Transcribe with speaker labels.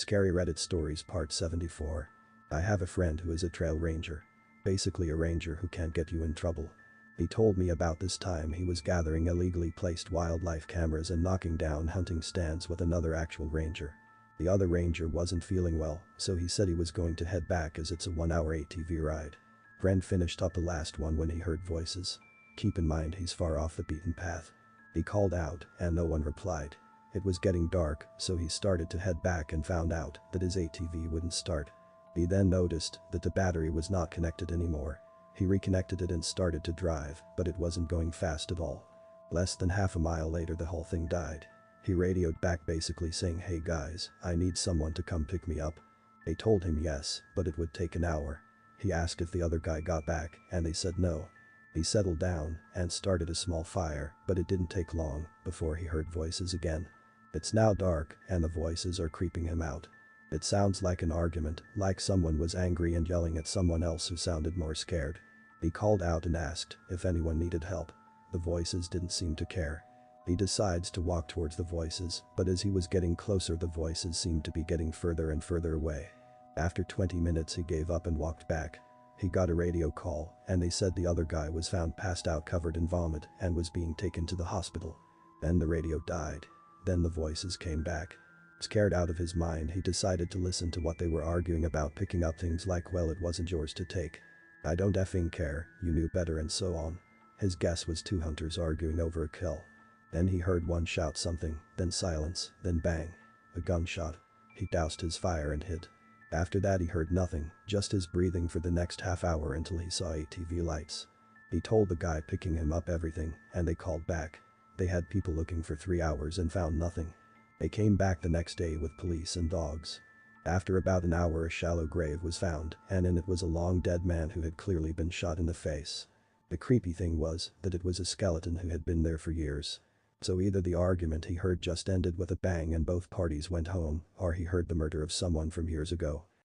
Speaker 1: Scary Reddit Stories Part 74. I have a friend who is a trail ranger. Basically a ranger who can't get you in trouble. He told me about this time he was gathering illegally placed wildlife cameras and knocking down hunting stands with another actual ranger. The other ranger wasn't feeling well, so he said he was going to head back as it's a 1-hour ATV ride. Friend finished up the last one when he heard voices. Keep in mind he's far off the beaten path. He called out and no one replied. It was getting dark, so he started to head back and found out that his ATV wouldn't start. He then noticed that the battery was not connected anymore. He reconnected it and started to drive, but it wasn't going fast at all. Less than half a mile later the whole thing died. He radioed back basically saying, "Hey guys, I need someone to come pick me up." They told him yes, but it would take an hour. He asked if the other guy got back, and they said no. He settled down and started a small fire, but it didn't take long before he heard voices again. It's now dark and the voices are creeping him out. It sounds like an argument, like someone was angry and yelling at someone else who sounded more scared. He called out and asked if anyone needed help. The voices didn't seem to care. He decides to walk towards the voices, but as he was getting closer the voices seemed to be getting further and further away. After 20 minutes he gave up and walked back. He got a radio call and they said the other guy was found passed out covered in vomit and was being taken to the hospital. Then the radio died. Then the voices came back. Scared out of his mind he decided to listen to what they were arguing about, picking up things like, "Well, it wasn't yours to take. I don't effing care, you knew better," and so on. His guess was two hunters arguing over a kill. Then he heard one shout something, then silence, then bang. A gunshot. He doused his fire and hid. After that he heard nothing, just his breathing for the next half hour until he saw ATV lights. He told the guy picking him up everything, and they called back. They had people looking for 3 hours and found nothing. They came back the next day with police and dogs. After about an hour a shallow grave was found, and in it was a long dead man who had clearly been shot in the face. The creepy thing was that it was a skeleton who had been there for years. So either the argument he heard just ended with a bang and both parties went home, or he heard the murder of someone from years ago.